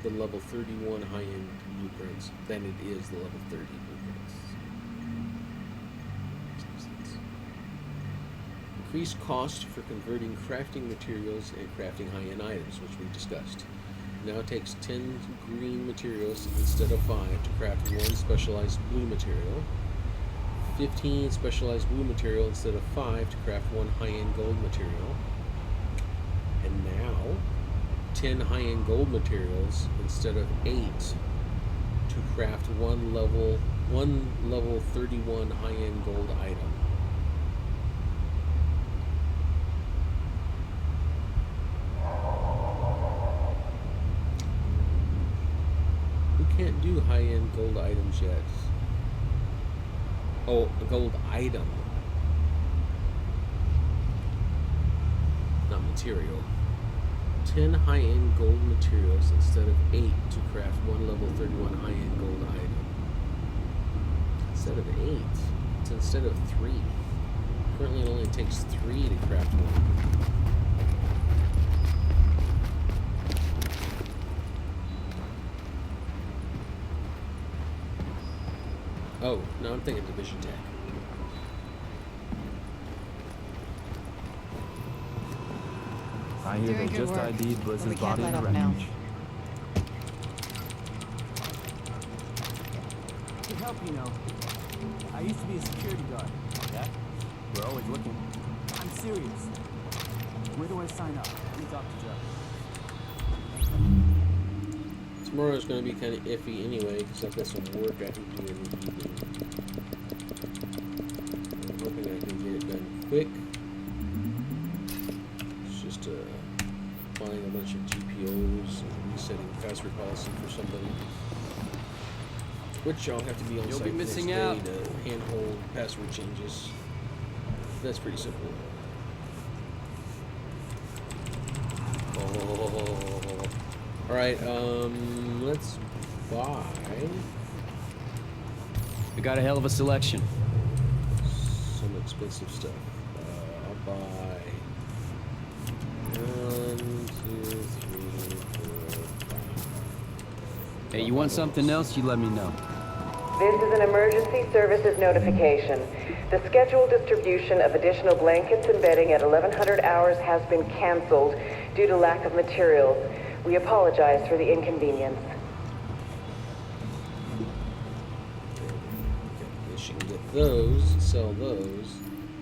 the level 31 high-end blueprints than it is the level 30 blueprints. Increased cost for converting crafting materials and crafting high-end items, which we discussed. Now it takes 10 green materials instead of 5 to craft 1 specialized blue material. 15 specialized blue material instead of 5 to craft 1 high-end gold material. And now 10 high-end gold materials instead of 8 to craft one level 31 high-end gold item. We can't do high-end gold items yet. Oh, a gold item. Not material. 10 high-end gold materials instead of 8 to craft 1 level 31 high-end gold item. Instead of 8, it's instead of 3. Currently it only takes 3 to craft 1. Oh, no, I'm thinking Division Tech. I hear they just ID'd Bliss's body in the refuge. To help, you know. I used to be a security guard. Yeah? We're always looking. I'm serious. Where do I sign up? Let me talk to Joe. Tomorrow's going to be kind of iffy anyway, because I've got some work I have to do in the evening. I'm hoping I can get it done quick. It's just buying a bunch of GPOs and resetting password policy for somebody. Which I'll have to be on You'll site be the next missing day out. to handhold password changes. That's pretty simple. Alright, let's buy We got a hell of a selection. some expensive stuff. I'll buy 1, 2, 3, 4, 5. Hey, you want something else? You let me know. This is an emergency services notification. The scheduled distribution of additional blankets and bedding at 1100 hours has been canceled due to lack of materials. We apologize for the inconvenience. Okay, she can get those, sell those,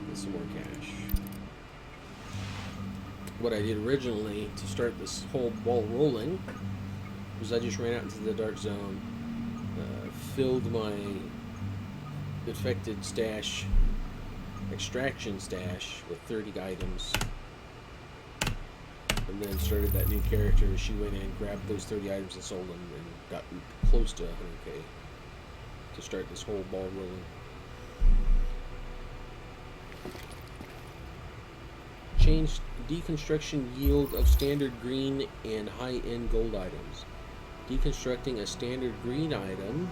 get some more cash. What I did originally to start this whole ball rolling was I just ran out into the dark zone, filled my infected stash, extraction stash with 30 items, and then started that new character. She went in, grabbed those 30 items and sold them, and got close to 100k to start this whole ball rolling. Changed deconstruction yield of standard green and high-end gold items. Deconstructing a standard green item,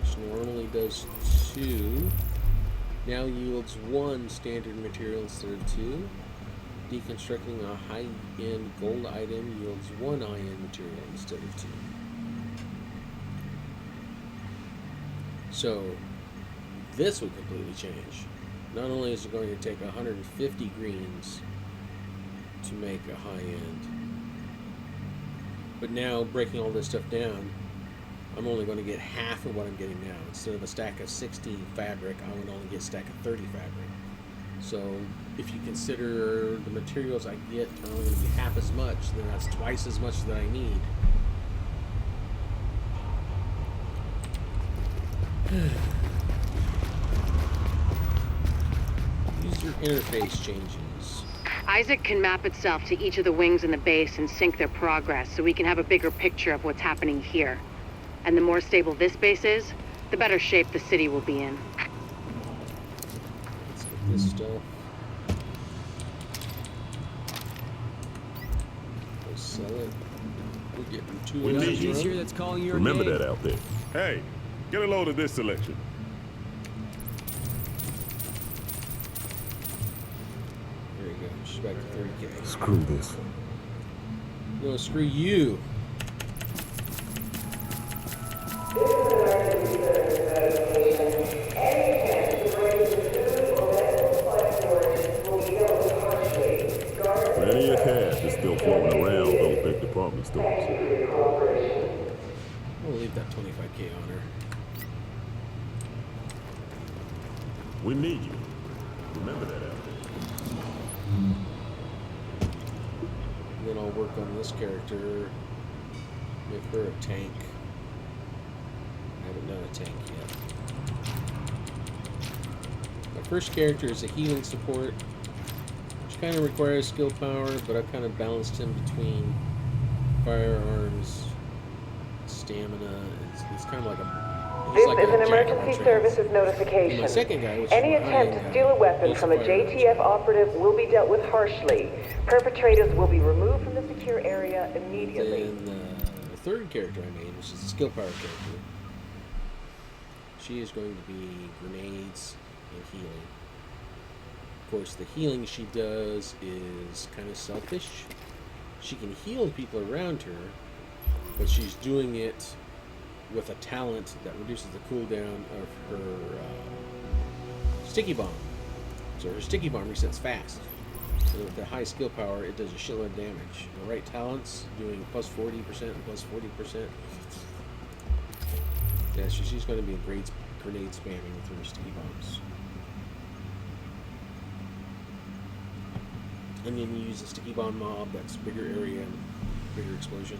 which normally does 2, now yields 1 standard material instead of 2. Deconstructing a high-end gold item yields 1 high-end material instead of 2. So this would completely change. Not only is it going to take 150 greens to make a high-end, but now breaking all this stuff down, I'm only going to get half of what I'm getting now. Instead of a stack of 60 fabric, I would only get a stack of 30 fabric. So if you consider the materials I get are only going to be half as much, then that's twice as much that I need. User interface changes. Isaac can map itself to each of the wings in the base and sync their progress so we can have a bigger picture of what's happening here. And the more stable this base is, the better shape the city will be in. Let's get this stuff. We'll sell it. We'll get 2 We need you. Who's here that's calling your Remember name? that out there. Hey, get a load of this selection. There you go. She's back to 30k. Screw this. No, screw you. Plenty of cash is still floating around those big department stores. We'll leave that 25K on her. We need you. Remember that out there. And then I'll work on this character. Make her a tank. I haven't done a tank yet. My first character is a healing support, which kind of requires skill power, but I've kind of balanced him between firearms, stamina. It's kind of like a... This like is a an jack of all emergency trades. services notification. My second guy, which Any is my attempt high-end to steal a guy, weapon he's from a firearms. JTF operative will be dealt with harshly. Perpetrators will be removed from the secure area immediately. Then the third character I made, which is a skill power character, she is going to be grenades and healing. Of course, the healing she does is kind of selfish. She can heal people around her, but she's doing it with a talent that reduces the cooldown of her sticky bomb. So her sticky bomb resets fast. So with the high skill power, it does a shitload of damage. The right talents doing plus 40% and plus 40%. Yeah, she's going to be a great grenade spamming with her sticky bombs. And then you use a sticky bomb mob that's bigger area and bigger explosion.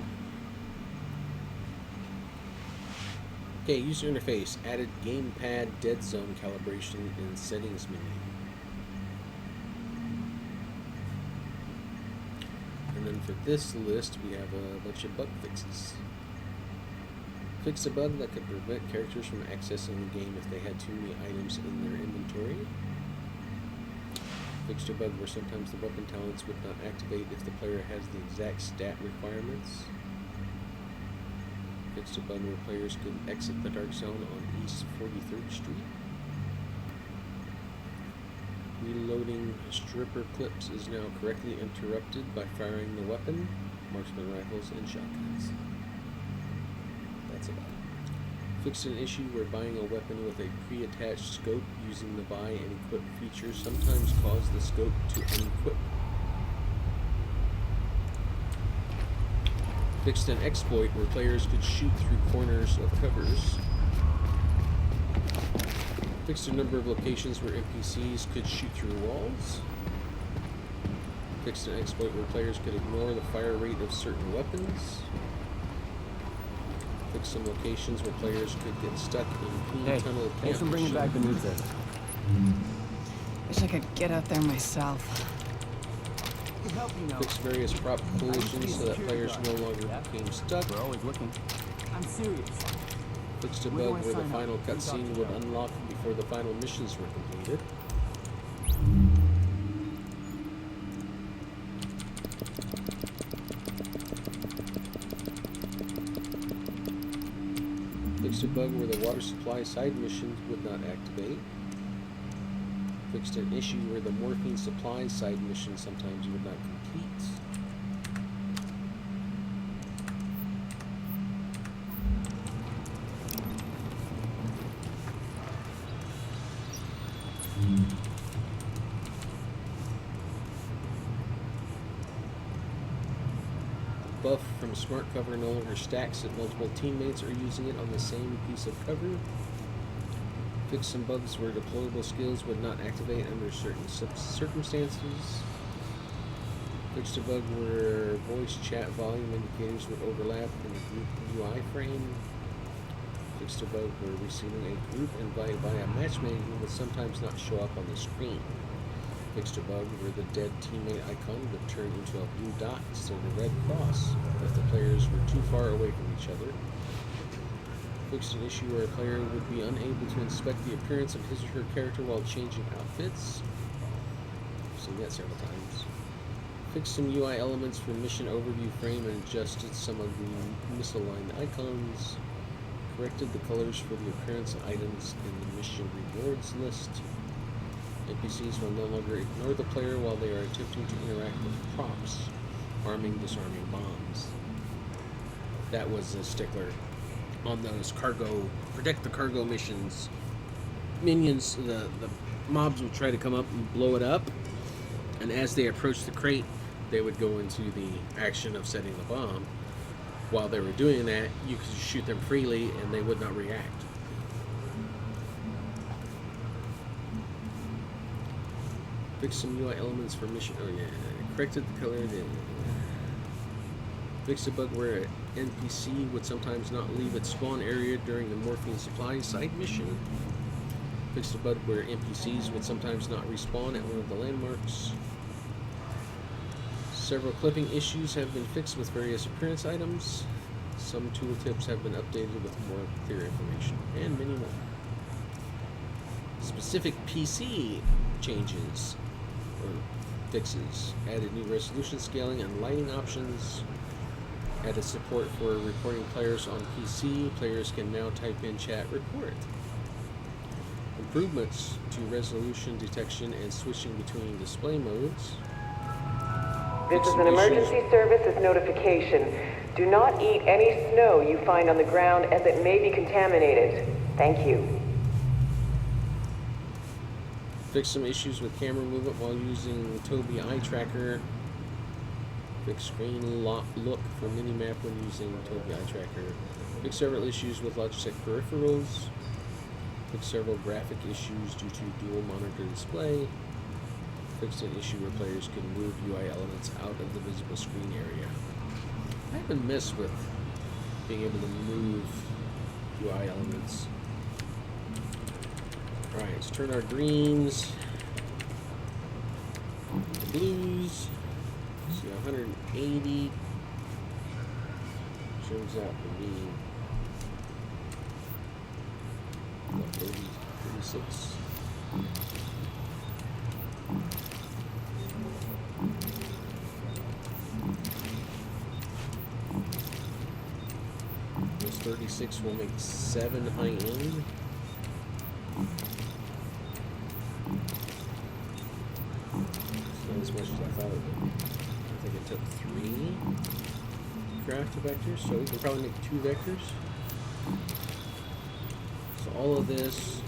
Okay, user interface. Added gamepad dead zone calibration in settings menu. And then for this list, we have a bunch of bug fixes. Fix a bug that could prevent characters from accessing the game if they had too many items in their inventory. Fixed a bug where sometimes the weapon talents would not activate if the player has the exact stat requirements. Fixed a bug where players could exit the Dark Zone on East 43rd Street. Reloading stripper clips is now correctly interrupted by firing the weapon, marksman rifles, and shotguns. That's about it. Fixed an issue where buying a weapon with a pre-attached scope using the buy and equip feature sometimes cause the scope to unequip. Fixed an exploit where players could shoot through corners of covers. Fixed a number of locations where NPCs could shoot through walls. Fixed an exploit where players could ignore the fire rate of certain weapons. Fixed some locations where players could get stuck in cool Hey, tunnel thanks for camp bringing back the machinery. news there. Wish I could get out there myself. Could help you know. Fixed various prop collisions so that players no longer became stuck. We're always looking. I'm serious. Fixed a Where do bug I where the sign up? final Who do I talk cutscene to? would unlock before the final missions were completed. Fixed a bug where the water supply side missions would not activate. Fixed an issue where the morphine supply side mission sometimes would not complete. Buff from smart cover no longer stacks if multiple teammates are using it on the same piece of cover. Fix some bugs where deployable skills would not activate under certain circumstances. Fixed a bug where voice chat volume indicators would overlap in the group UI frame. Fixed a bug where receiving a group invite via matchmaking would sometimes not show up on the screen. Fixed a bug where the dead teammate icon would turn into a blue dot instead of a red cross if the players were too far away from each other. Fixed an issue where a player would be unable to inspect the appearance of his or her character while changing outfits. I've seen that several times. Fixed some UI elements for mission overview frame and adjusted some of the misaligned icons. Corrected the colors for the appearance of items in the mission rewards list. NPCs will no longer ignore the player while they are attempting to interact with prompts. arming, disarming bombs. That was a stickler on those cargo, protect the cargo missions. Minions, the mobs would try to come up and blow it up, and as they approached the crate, they would go into the action of setting the bomb. While they were doing that, you could shoot them freely and they would not react. Fix some UI elements for mission. Oh yeah, corrected the color. Fixed a bug where an NPC would sometimes not leave its spawn area during the morphine supply side mission. Fixed a bug where NPCs would sometimes not respawn at one of the landmarks. Several clipping issues have been fixed with various appearance items. Some tooltips have been updated with more clear information, and many more. Specific PC changes or fixes. Added new resolution scaling and lighting options. Added support for reporting players on PC. Players can now type in chat report. Improvements to resolution detection and switching between display modes. This is an emergency services notification. Do not eat any snow you find on the ground as it may be contaminated. Thank you. Fix some issues with camera movement while using Tobii Eye Tracker. Fix screen look for minimap when using Tobii Eye Tracker. Fix several issues with Logitech peripherals. Fix several graphic issues due to dual monitor display. Fixed an issue where players could move UI elements out of the visible screen area. I haven't messed with being able to move UI elements. Alright, let's turn our greens to blues. See, 180 turns out to be 36. This 36 will make 7 high end. It's not as much as I thought it would. I think it took 3 craft vectors, so we can probably make 2 vectors. So all of this,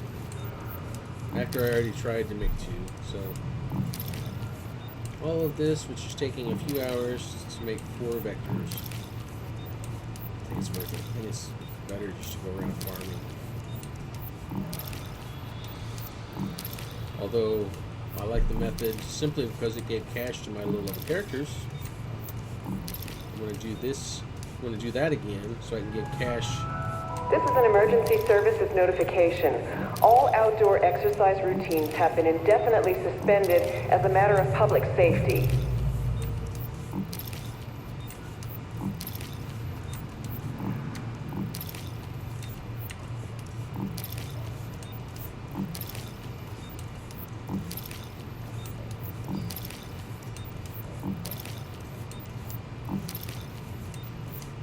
after I already tried to make 2, so all of this, which is taking a few hours to make 4 vectors. I think it's worth it. I think it's better just to go around farming. Although I like the method simply because it gave cash to my low level characters. I'm going to do this. I'm going to do that again so I can give cash. This is an emergency services notification. All outdoor exercise routines have been indefinitely suspended as a matter of public safety.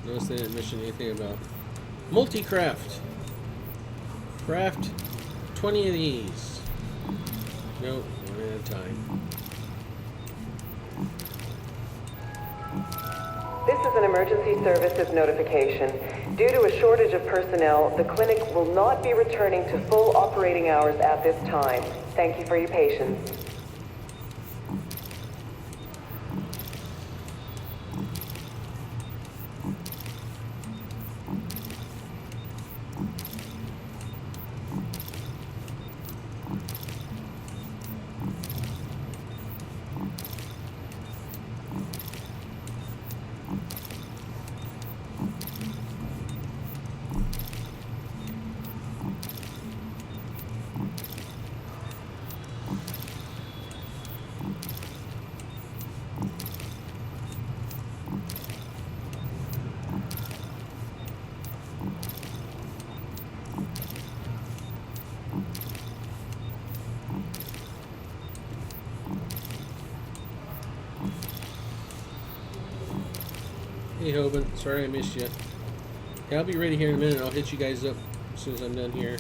Notice they didn't mention anything about multi-craft. Craft 20 of these. Nope, one at a time. This is an emergency services notification. Due to a shortage of personnel, the clinic will not be returning to full operating hours at this time. Thank you for your patience. Hey Hoban, sorry I missed you. Yeah, I'll be ready here in a minute. I'll hit you guys up as soon as I'm done here.